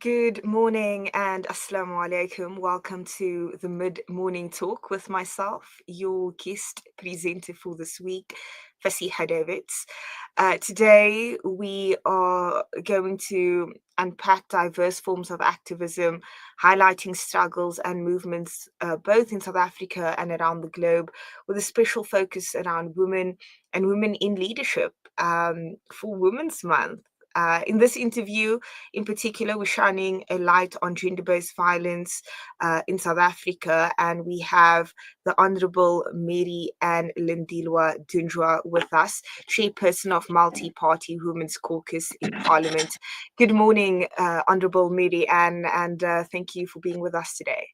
Good morning and assalamu alaikum. Welcome to the mid-morning talk with myself, your guest presenter for this week, Faseegah Davids. Today we are going to unpack diverse forms of activism, highlighting struggles and movements both in South Africa and around the globe, with a special focus around women and women in leadership for Women's Month. In this interview, in particular, we're shining a light on gender-based violence in South Africa, and we have the Honourable Mary Ann Lindelwa Dunjwa with us, Chairperson of Multi-Party Women's Caucus in Parliament. Good morning, Honourable Mary Ann, and thank you for being with us today.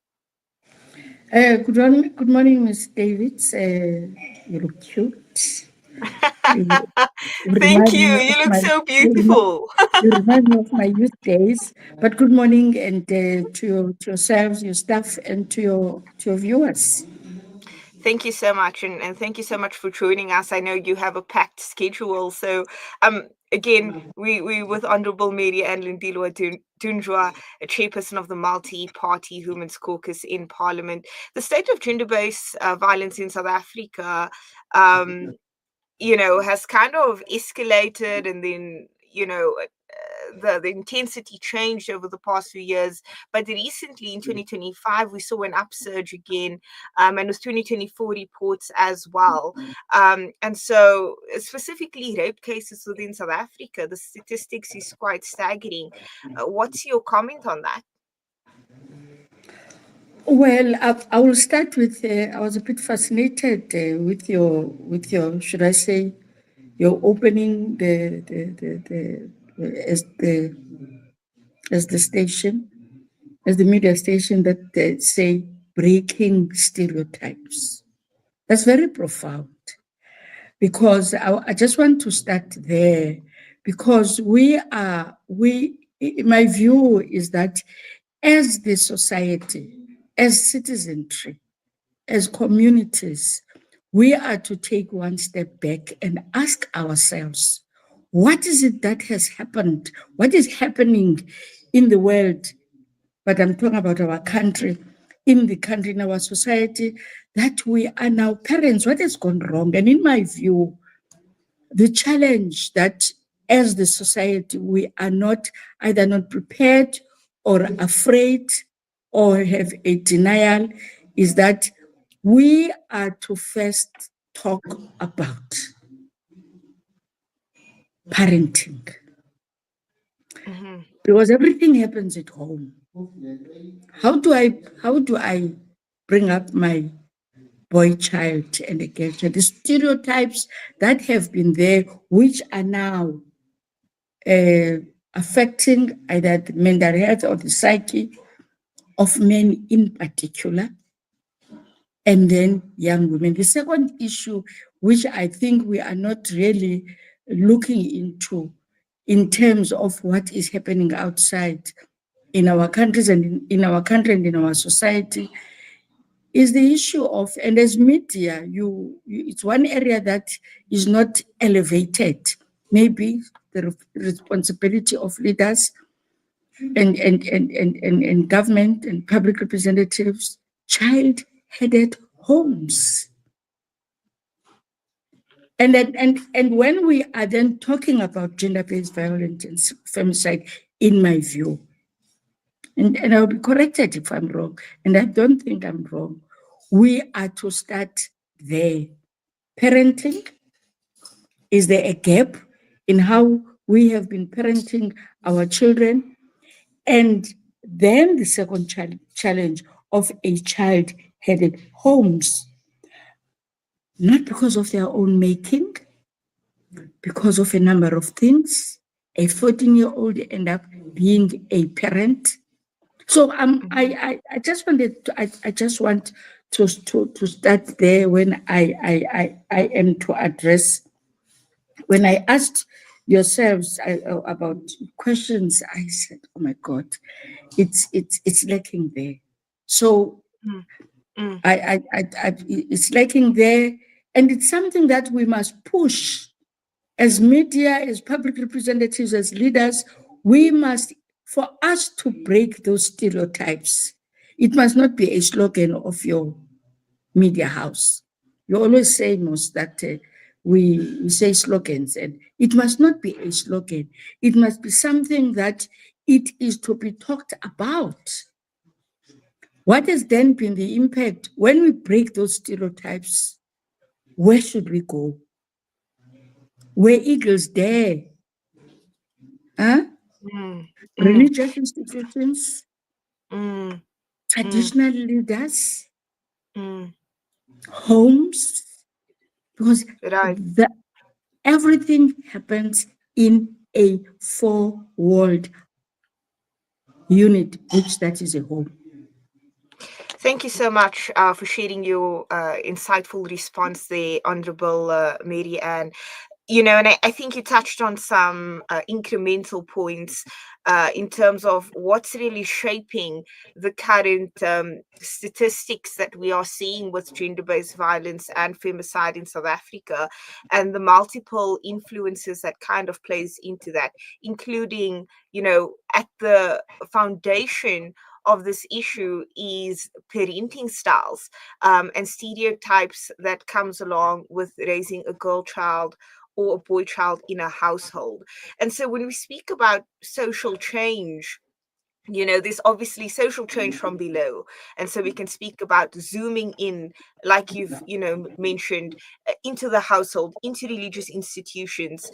Good morning, Ms. Davids. You look cute. Thank you. Remind me You of look my so you beautiful. remind me of my youth days. But good morning, and to yourselves, your staff, and to your viewers. Thank you so much, and thank you so much for joining us. I know you have a packed schedule, so again, we with Honourable Mary Ann Lindelwa Dunjwa, a chairperson of the Multi-Party Women's Caucus in Parliament. The state of gender-based violence in South Africa, has kind of escalated, and then the intensity changed over the past few years, but recently in 2025 we saw an upsurge again, and with 2024 reports as well, and so specifically rape cases within South Africa, the statistics is quite staggering. What's your comment on that? Well, I will start with. I was a bit fascinated with your should I say your opening as the as the station as the media station that say breaking stereotypes. That's very profound because I just want to start there because my view is that as the society, as citizenry, as communities, we are to take one step back and ask ourselves, what is it that has happened? What is happening in the world? But I'm talking about our country, in our society, that we are now parents. What has gone wrong? And in my view, the challenge that as the society, we are either not prepared or afraid or have a denial is that we are to first talk about parenting. Mm-hmm. Because everything happens at home. How do I bring up my boy child and a girl child? The stereotypes that have been there, which are now affecting either the mental health or the psyche of men in particular, and then young women. The second issue, which I think we are not really looking into in terms of what is happening outside in our countries and in our country and in our society, is the issue of, and as media, it's one area that is not elevated. Maybe the responsibility of leaders and government and public representatives, child-headed homes. And when we are then talking about gender-based violence and femicide, in my view, and I'll be corrected if I'm wrong, and I don't think I'm wrong, we are to start there. Parenting, is there a gap in how we have been parenting our children? And then the second challenge of a child-headed homes, not because of their own making, because of a number of things. A 14-year-old end up being a parent. So I just wanted to, I just want to start there when I am to address, when I asked yourselves about questions, I said, oh my God, it's lacking there. So it's lacking there, and it's something that we must push as media, as public representatives, as leaders. We must for us to break those stereotypes, it must not be a slogan of your media house. You always say, Mos, that we say slogans, and it must not be a slogan. It must be something that it is to be talked about. What has then been the impact when we break those stereotypes? Where should we go? Where eagles dare? Huh? Mm, mm, Religious institutions, mm, mm, traditional leaders, mm. homes, because Right. everything happens in a four-walled unit, which that is a home. Thank you so much for sharing your insightful response there, Honourable Mary Ann. And I think you touched on some incremental points in terms of what's really shaping the current statistics that we are seeing with gender-based violence and femicide in South Africa, and the multiple influences that kind of plays into that, including, at the foundation of this issue is parenting styles and stereotypes that comes along with raising a girl child or a boy child in a household. And so when we speak about social change, there's obviously social change from below. And so we can speak about zooming in, like you've, mentioned, into the household, into religious institutions,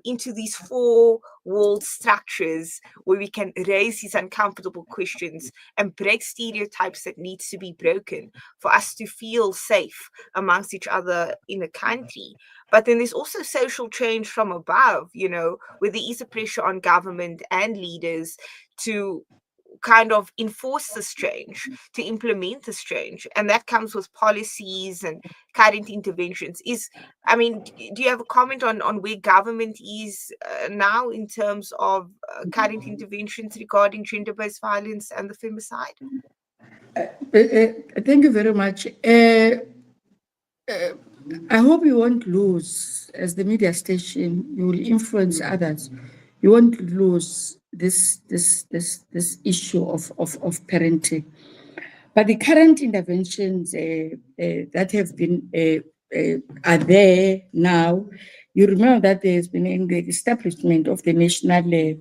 into these four walled structures where we can raise these uncomfortable questions and break stereotypes that needs to be broken for us to feel safe amongst each other in a country. But then there's also social change from above, where there is a pressure on government and leaders to kind of enforce this change, to implement this change. And that comes with policies and current interventions. Do you have a comment on where government is now in terms of current interventions regarding gender-based violence and the femicide? Thank you very much. I hope you won't lose, as the media station, you will influence others. You won't lose this issue of parenting. But the current interventions that have been are there now. You remember that there's been in the establishment of the national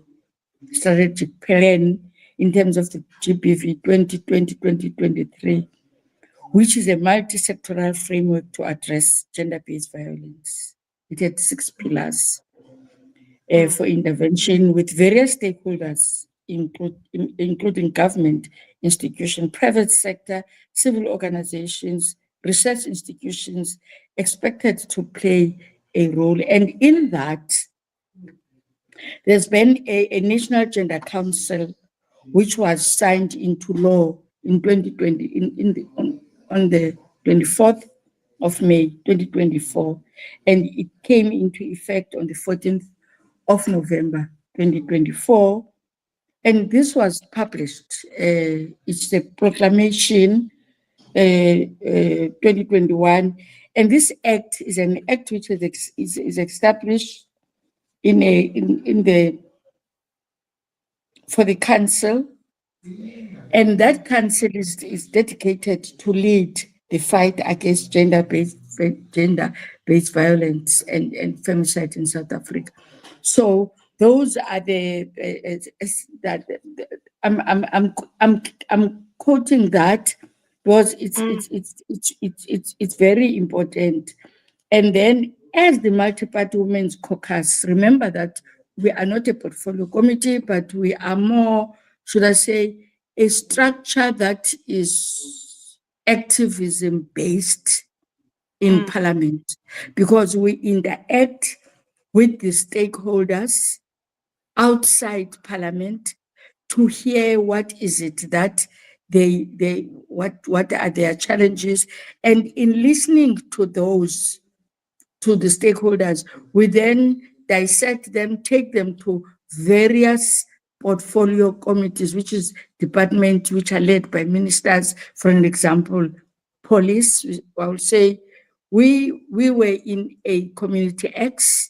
strategic plan in terms of the GBV 2020-2023, which is a multi-sectoral framework to address gender-based violence. It had 6 pillars for intervention with various stakeholders, including government, institutions, private sector, civil organizations, research institutions, expected to play a role. And in that, there's been a National Gender Council, which was signed into law in 2020, on the 24th of May 2024, and it came into effect on the 14th of November 2024. And this was published. It's a proclamation 2021. And this act is an act which is established for the council. And that council is dedicated to lead the fight against gender-based violence and femicide in South Africa. So those are that I'm quoting that because it's very important. And then, as the multi-party women's caucus, remember that we are not a portfolio committee, but we are more, should I say, a structure that is activism based in Parliament, because we interact with the stakeholders outside Parliament to hear what is it that what are their challenges, and in listening to the stakeholders, we then dissect them, take them to various portfolio committees, which is departments which are led by ministers. For an example, police, I will say, we were in a community X,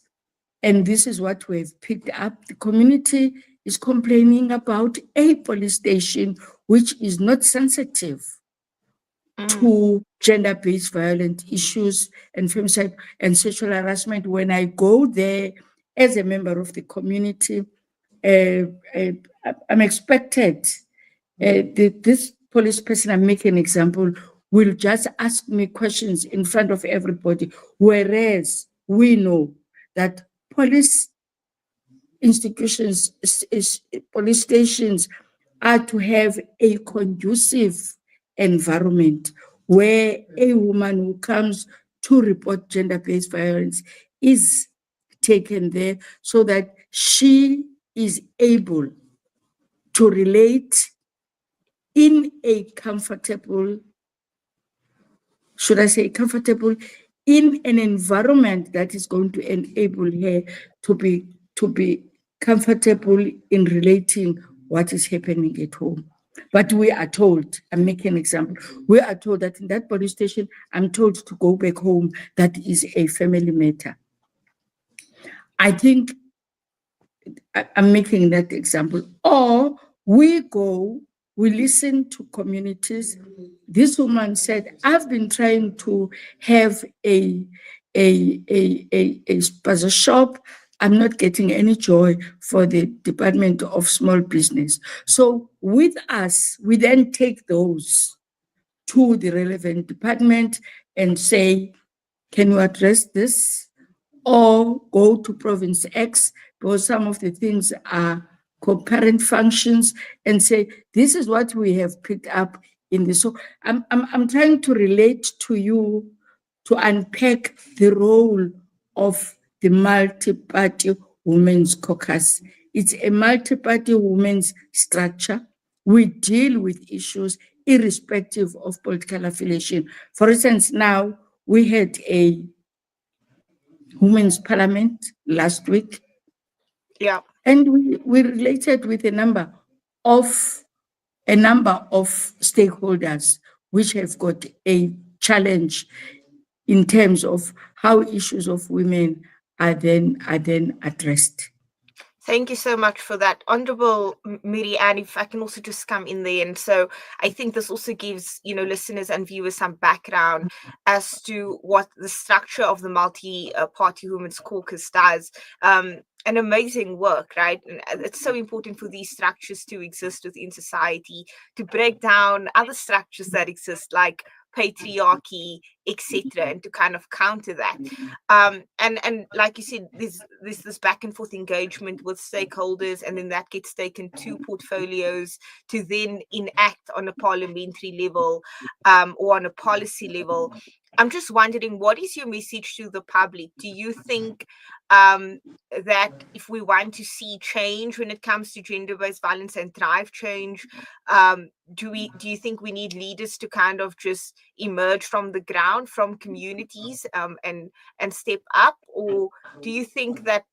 and this is what we've picked up. The community is complaining about a police station which is not sensitive to gender-based violent issues and femicide and sexual harassment. When I go there as a member of the community, I'm expected, this police person, I'm making an example, will just ask me questions in front of everybody, whereas we know that police institutions, police stations are to have a conducive environment where a woman who comes to report gender-based violence is taken there so that she is able to relate in a comfortable, should I say comfortable, in an environment that is going to enable her to be comfortable in relating what is happening at home. But we are told, I'm making an example, we are told that in that police station, I'm told to go back home. That is a family matter. I think I'm making that example. Or we go, we listen to communities. This woman said, I've been trying to have a spaza shop. I'm not getting any joy for the Department of Small Business. So with us, we then take those to the relevant department and say, can you address this? Or go to province X, because some of the things are concurrent functions, and say, this is what we have picked up in this. So I'm trying to relate to you to unpack the role of the multi-party women's caucus. It's a multi-party women's structure. We deal with issues irrespective of political affiliation. For instance, now we had a Women's Parliament last week. Yeah. And we related with a number of stakeholders which have got a challenge in terms of how issues of women are then addressed. Thank you so much for that, Honourable Miri. And if I can also just come in there, and so I think this also gives listeners and viewers some background as to what the structure of the multi-party women's caucus does. An amazing work, right? And it's so important for these structures to exist within society, to break down other structures that exist, like patriarchy, etc., and to kind of counter that. And like you said, there's this back and forth engagement with stakeholders, and then that gets taken to portfolios to then enact on a parliamentary level, or on a policy level. I'm just wondering, what is your message to the public? Do you think that if we want to see change when it comes to gender-based violence and drive change, do you think we need leaders to kind of just emerge from the ground, from communities, and step up? Or do you think that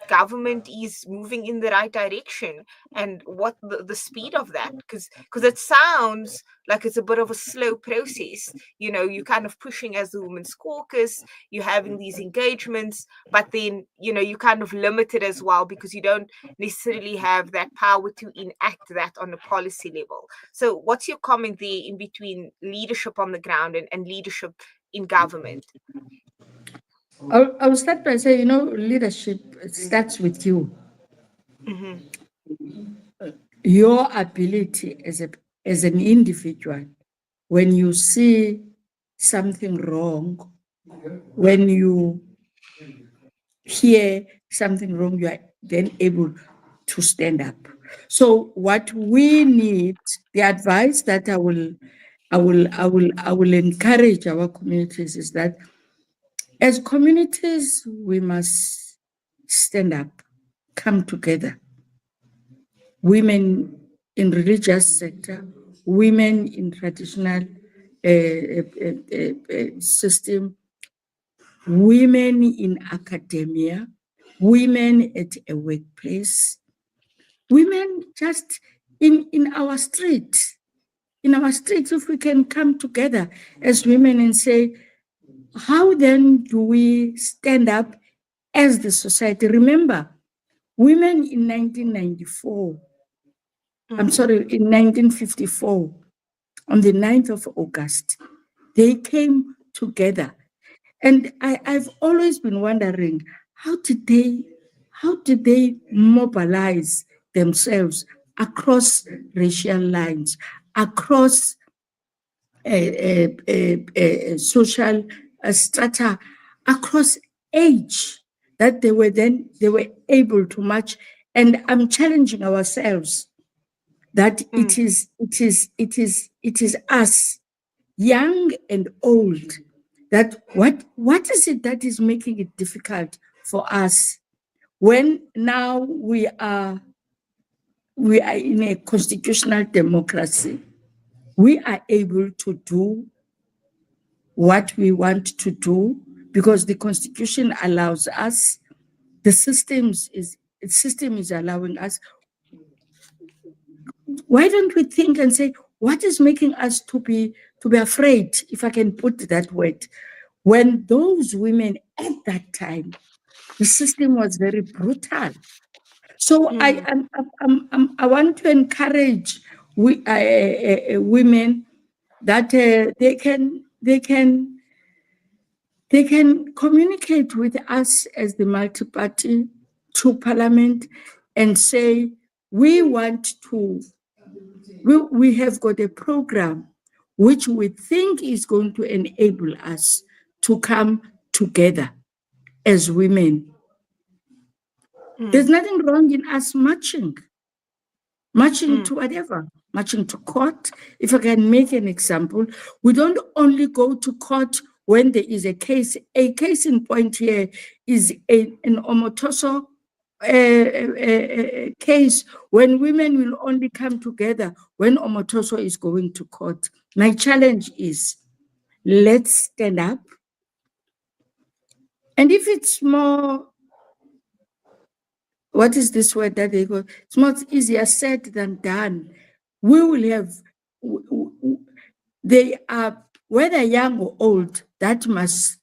government is moving in the right direction, and what the speed of that? Because it sounds like it's a bit of a slow process. You're kind of pushing as the Women's Caucus, you're having these engagements, but then you're kind of limited as well, because you don't necessarily have that power to enact that on a policy level. So what's your comment there in between leadership on the ground and leadership in government? I'll start by saying, leadership starts with you. Mm-hmm. Your ability as an individual, when you see something wrong, when you hear something wrong, you are then able to stand up. So what we need, the advice that I will encourage our communities is that as communities, we must stand up, come together. Women in religious sector, women in traditional system, women in academia, women at a workplace, women just in our streets. In our streets, if we can come together as women and say, how then do we stand up as the society? Remember, Women in 1994, I'm sorry, in 1954, on the 9th of August, they came together. And I've always been wondering, how did they mobilize themselves across racial lines, across social strata, across age, that they were able to match. And I'm challenging ourselves that it is us, young and old, that what is it that is making it difficult for us when now we are in a constitutional democracy. We are able to do what we want to do because the constitution allows us, the system is allowing us. Why don't we think and say, what is making us to be afraid, if I can put that word, when those women at that time, the system was very brutal. So I want to encourage women that they can communicate with us as the multi-party to Parliament and say, we have got a program which we think is going to enable us to come together as women. There's nothing wrong in us marching to whatever, marching to court. If I can make an example, we don't only go to court when there is a case. A case in point here is an Omotoso case, when women will only come together when Omotoso is going to court. My challenge is, let's stand up. And if it's more, what is this word that they go? It's much easier said than done. We will have, they are, whether young or old, that must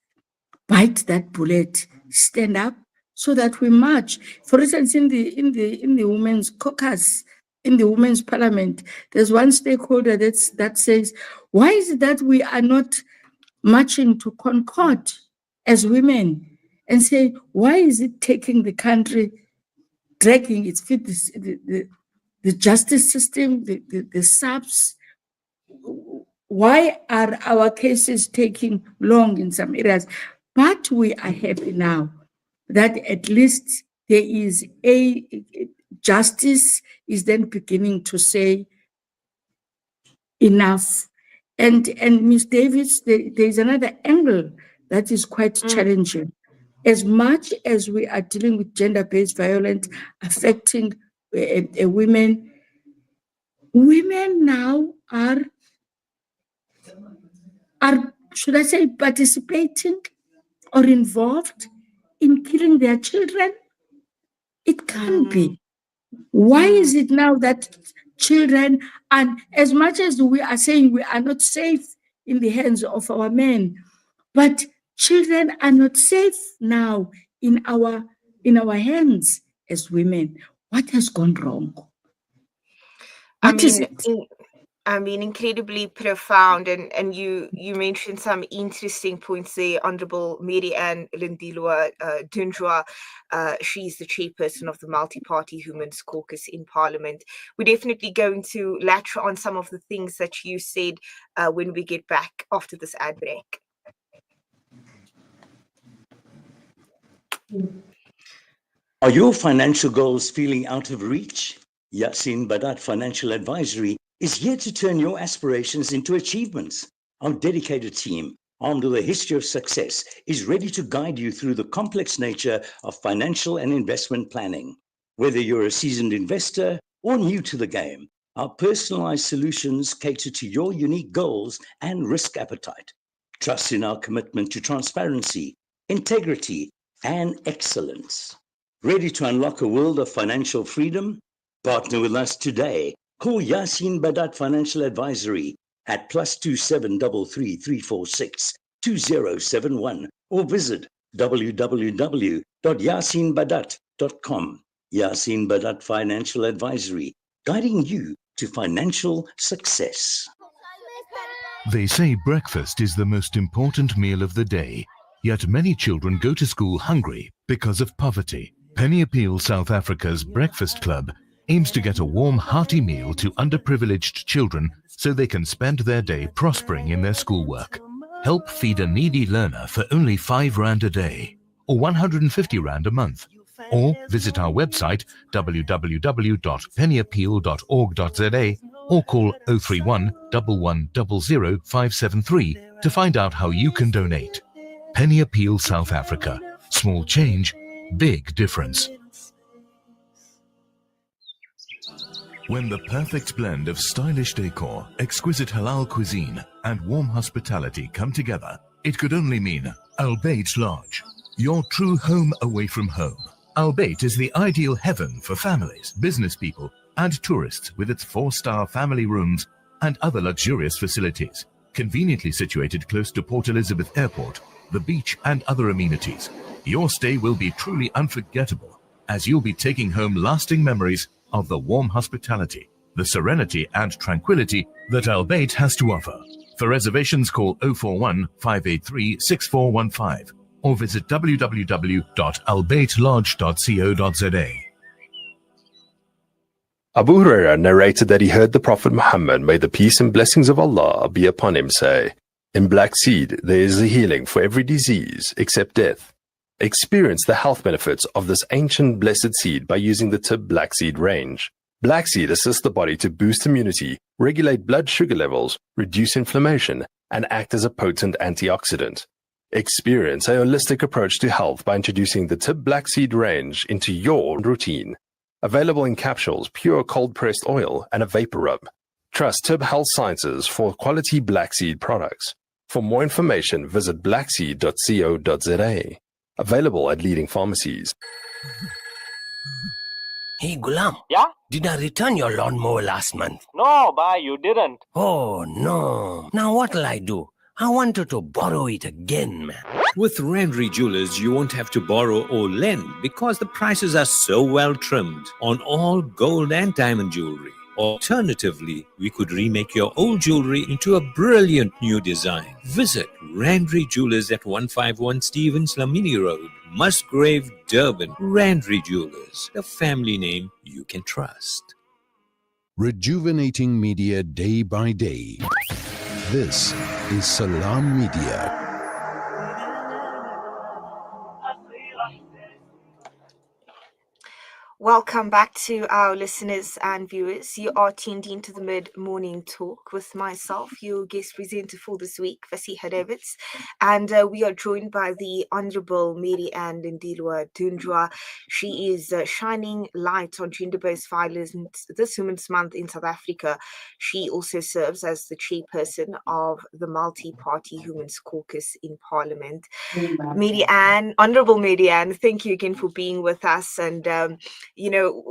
bite that bullet, stand up, so that we march. For instance, in the women's caucus, in the women's parliament, there's one stakeholder that says, why is it that we are not marching to Concord as women, and say, why is it taking the country, dragging its feet, the justice system, the SAPs? Why are our cases taking long in some areas? But we are happy now that at least there is a justice is then beginning to say enough. And Ms. Davis, there is another angle that is quite challenging. As much as we are dealing with gender-based violence affecting women now are, should I say, participating or involved in killing their children? It can't be. Why is it now that children, and as much as we are saying we are not safe in the hands of our men, but children are not safe now in our hands as women? What has gone wrong? I mean, incredibly profound, and you mentioned some interesting points there, Honourable Mary Ann Lindelwa Dunjwa. She's the chairperson of the Multi-Party Women's Caucus in Parliament. We're definitely going to latch on some of the things that you said when we get back after this ad break. Are your financial goals feeling out of reach? Yasin Badat Financial Advisory is here to turn your aspirations into achievements. Our dedicated team, armed with a history of success, is ready to guide you through the complex nature of financial and investment planning. Whether you're a seasoned investor or new to the game, our personalized solutions cater to your unique goals and risk appetite. Trust in our commitment to transparency, integrity, and excellence. Ready to unlock a world of financial freedom? Partner with us today. Call Yasin Badat Financial Advisory at +27 33346 2071 or visit www.yasinbadat.com. Yasin Badat Financial Advisory, guiding you to financial success. They say breakfast is the most important meal of the day, yet many children go to school hungry because of poverty. Penny Appeal South Africa's Breakfast Club aims to get a warm, hearty meal to underprivileged children so they can spend their day prospering in their schoolwork. Help feed a needy learner for only 5 Rand a day, or 150 Rand a month. Or visit our website www.pennyappeal.org.za or call 031 1100 573 to find out how you can donate. Penny Appeal South Africa. Small change, big difference. When the perfect blend of stylish decor, exquisite halal cuisine, and warm hospitality come together, it could only mean Albeit Lodge, your true home away from home. Albeit is the ideal heaven for families, business people, and tourists with its 4-star family rooms and other luxurious facilities, conveniently situated close to Port Elizabeth Airport, the beach, and other amenities. Your stay will be truly unforgettable, as you'll be taking home lasting memories of the warm hospitality, the serenity and tranquility that Albeit has to offer. For reservations, call 041 583 6415 or visit www.albeitlodge.co.za. Abu Huraira narrated that he heard the Prophet Muhammad, may the peace and blessings of Allah be upon him, say, "In black seed there is a healing for every disease except death." Experience the health benefits of this ancient blessed seed by using the Tib Black Seed range. Black seed assists the body to boost immunity, regulate blood sugar levels, reduce inflammation, and act as a potent antioxidant. Experience a holistic approach to health by introducing the Tib Black Seed range into your routine. Available in capsules, pure cold-pressed oil, and a vapor rub. Trust Tib Health Sciences for quality black seed products. For more information, visit blackseed.co.za. Available at leading pharmacies. Hey, Gulam. Yeah? Did I return your lawnmower last month? No, bye, you didn't. Oh, no. Now what'll I do? I wanted to borrow it again, man. With Rendry Jewelers, you won't have to borrow or lend because the prices are so well trimmed on all gold and diamond jewelry. Alternatively, we could remake your old jewelry into a brilliant new design. Visit Rendry Jewelers at 151 Stevens Lamini Road, Musgrave, Durban. Rendry Jewelers, the family name you can trust. Rejuvenating media day by day. This is Salam Media. Welcome back to our listeners and viewers. You are tuned into the mid-morning talk with myself, your guest presenter for this week, Faseegah, and we are joined by the Honourable Mary Ann Lindelwa Dunjwa. She is shining light on gender-based violence this Women's Month in South Africa. She also serves as the chairperson of the multi-party Women's Caucus in Parliament. Mary Ann, Honourable Mary Ann, thank you again for being with us. And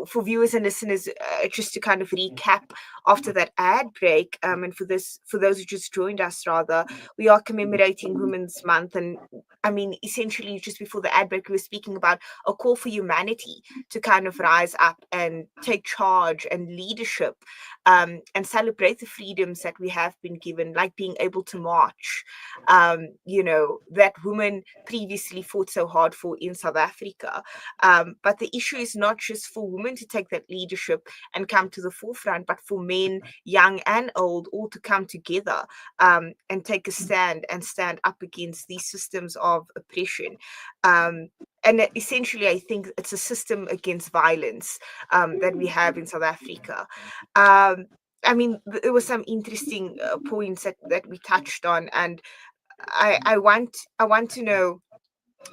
for viewers and listeners, just to kind of recap after that ad break, and for those who just joined us, rather, we are commemorating Women's Month, and I mean, essentially, just before the ad break, we were speaking about a call for humanity to kind of rise up and take charge and leadership, and celebrate the freedoms that we have been given, like being able to march, that women previously fought so hard for in South Africa. But the issue is not just for women to take that leadership and come to the forefront, but for men, young and old, all to come together and take a stand and stand up against these systems of oppression. And essentially, I think it's a system against violence that we have in South Africa. I mean, there were some interesting points that we touched on, and I want to know.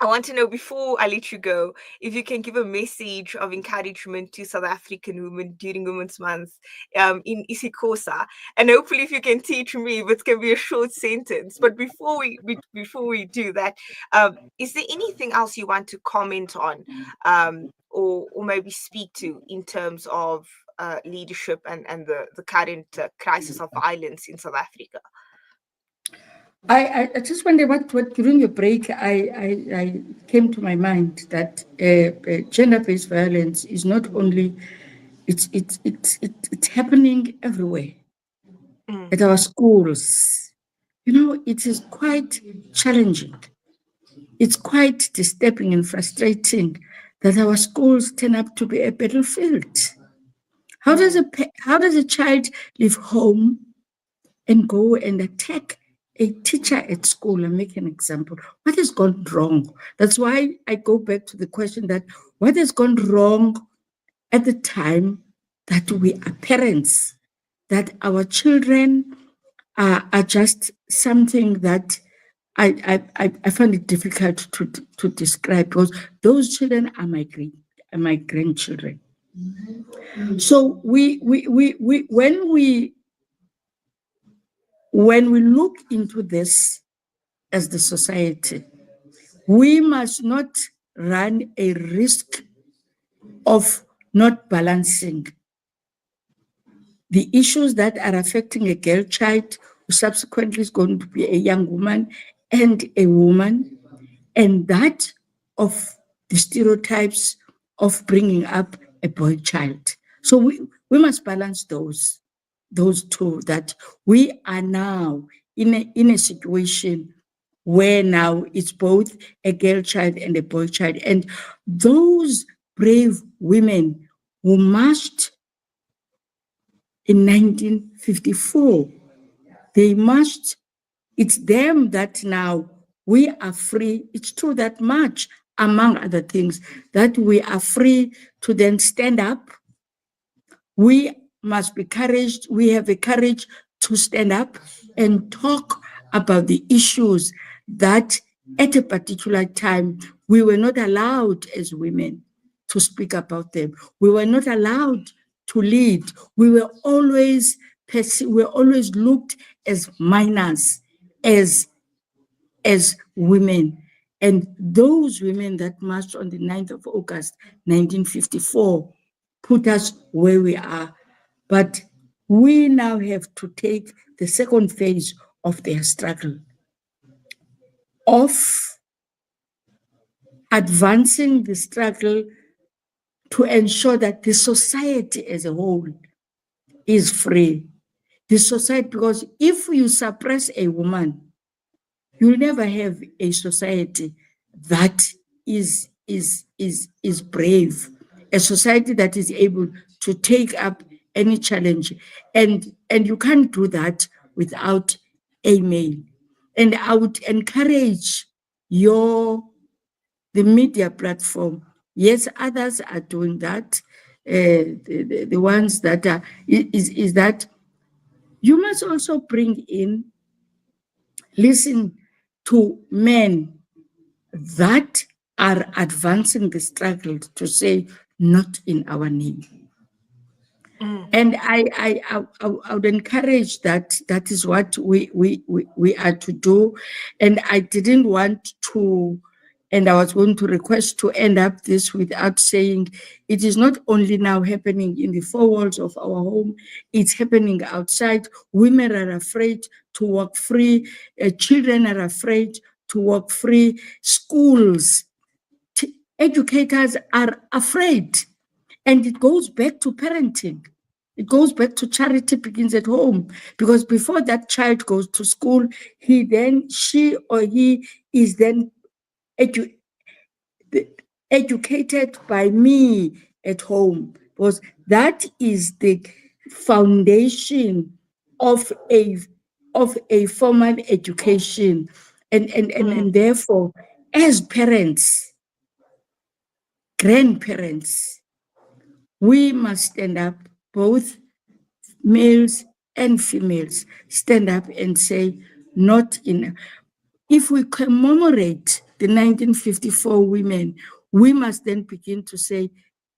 I want to know, before I let you go, if you can give a message of encouragement to South African women during Women's Month in isiXhosa, and hopefully if you can teach me, but it can be a short sentence. But before we do that, is there anything else you want to comment on, or maybe speak to in terms of leadership and the current crisis of violence in South Africa? I just wonder what during your break, I came to my mind that gender-based violence is not only, it's happening everywhere at our schools. You know, it is quite challenging. It's quite disturbing and frustrating that our schools turn up to be a battlefield. How does a child leave home and go and attack a teacher at school and make an example? What has gone wrong? That's why I go back to the question that what has gone wrong at the time that we are parents, that our children are just something that I find it difficult to describe, because those children are my grandchildren. So when we look into this as the society, we must not run a risk of not balancing the issues that are affecting a girl child who subsequently is going to be a young woman and a woman, and that of the stereotypes of bringing up a boy child. So we must balance those two, that we are now in a situation where now it's both a girl child and a boy child. And those brave women who marched in 1954, they marched. It's them that now we are free. It's true that much, among other things, that we are free to then stand up. We must be courage. We have the courage to stand up and talk about the issues that at a particular time we were not allowed as women to speak about them. We were not allowed to lead. We were always looked as minors, as women. And those women that marched on the 9th of August, 1954, put us where we are. But we now have to take the second phase of their struggle, of advancing the struggle to ensure that the society as a whole is free. The society, because if you suppress a woman, you'll never have a society that is brave, a society that is able to take up any challenge. And you can't do that without a male. And I would encourage the media platform. Yes, others are doing that. The ones that are, is that you must also bring in, listen to men that are advancing the struggle to say, not in our name. And I would encourage that. That is what we are to do. And I didn't want to, and I was going to request to end up this without saying, it is not only now happening in the four walls of our home, it's happening outside. Women are afraid to walk free. Children are afraid to walk free. Schools, educators are afraid. And it goes back to parenting. It goes back to charity begins at home, because before that child goes to school, she or he is then educated by me at home, because that is the foundation of a formal education. And therefore, as parents, grandparents, we must stand up, both males and females, stand up and say, not in. If we commemorate the 1954 women, we must then begin to say,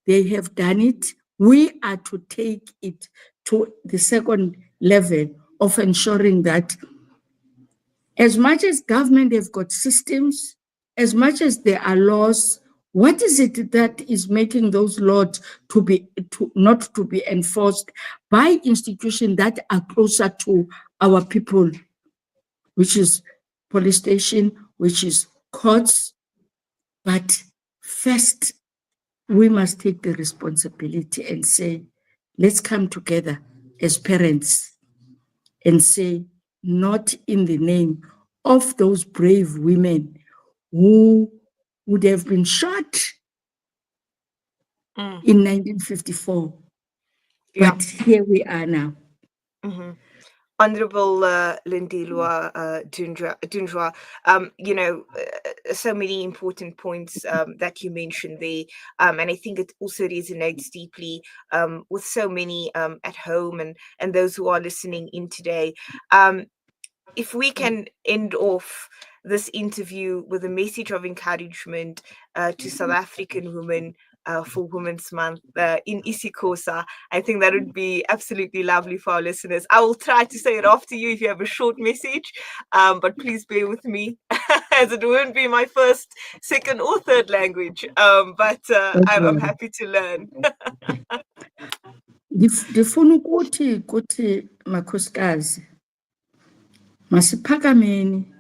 they have done it. We are to take it to the second level of ensuring that as much as government have got systems, as much as there are laws, what is it that is making those laws not to be enforced by institutions that are closer to our people, which is police station, which is courts. But first, we must take the responsibility and say, let's come together as parents and say, not in the name of those brave women who would have been shot in 1954. Yeah. But here we are now. Honourable Lindelwa Dunjwa, so many important points that you mentioned there, and I think it also resonates deeply with so many at home and those who are listening in today. If we can end off this interview with a message of encouragement to South African women for Women's Month in isiXhosa, I think that would be absolutely lovely for our listeners. I will try to say it after you if you have a short message, but please bear with me as it won't be my first, second or third language, but I'm happy to learn. Ndifuna ukuthi makhosikazi masiphakameni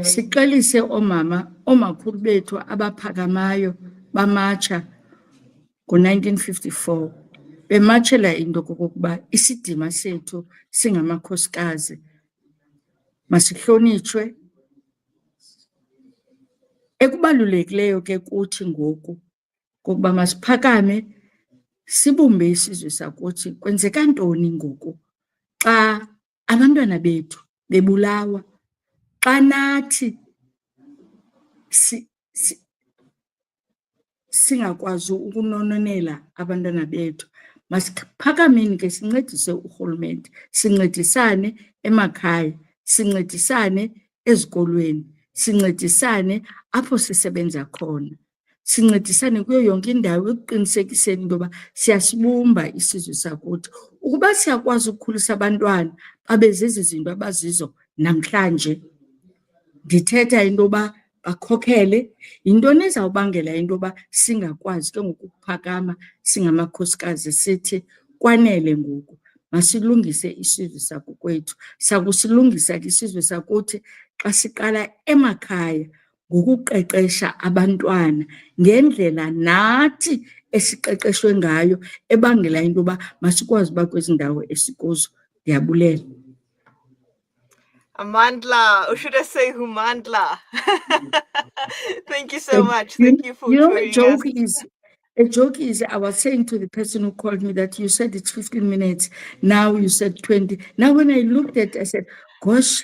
sixelise oomakhulu bethu abaphakamayo bamatsha ngo-1954 bematshela into kokokuba isidima sethu singamakhosikazi masihlonitshwe. Ekubalulekileyo ke kuthi ngoku kokuba masiphakame sibumbe isizwe sakuthi. Kwenzeka ntoni ngoku xa abantwana bethu bebulawa, xa nathi singakwazi ukunononela abantwana bethu? Masiphakameni ke sincedise urhulumente, sincedisane emakhaya, sincedisane ezikolweni, sincedisane apho sisebenza khona, sincedisane kuyo yonke indawo ekuqinisekiseni into yoba siyasibumba isizwe sakuthi. Ukuba siyakwazi ukukhulisa abantwana babe zezi zinto abazizo namhlanje, ndithetha into yoba bakhokhele, yintoni ezawubangela into yoba singakwazi ke ngoku ukuphakama singamakhosikazi sithi kwanele ngoku, masilungise isizwe sakokwethu. Sakusilungisa ke isizwe sakuthi xa siqala emakhaya ngokuqeqesha abantwana ngendlela nathi esiqeqeshwe ngayo ebangela into yoba masikwazi uba kwezi ndawo esikuzo. Ndiyabulela. Amandla, or should I say Humandla? Thank you so much. Thank you for joining us. A joke is, I was saying to the person who called me that you said it's 15 minutes. Now you said 20. Now when I looked at it, I said, gosh,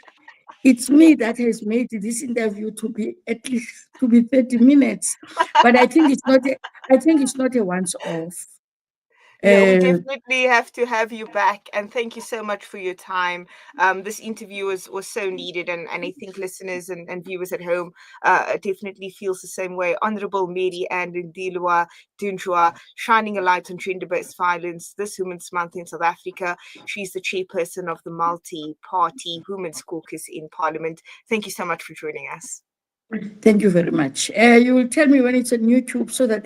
it's me that has made this interview to be at least 30 minutes. But I think it's not a once off. Yeah, we definitely have to have you back, and thank you so much for your time. This interview was so needed, and I think listeners and viewers at home definitely feels the same way. Honourable Mary and Lindelwa Dunjwa, shining a light on gender-based violence this Women's Month in South Africa. She's the chairperson of the multi-party Women's Caucus in Parliament. Thank you so much for joining us. Thank you very much. You will tell me when it's on YouTube so that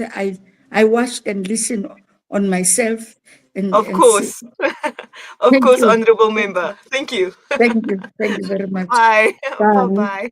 I watch and listen on myself. Of course, Honourable Member. Thank you. Thank you very much. Bye. Bye. Bye-bye.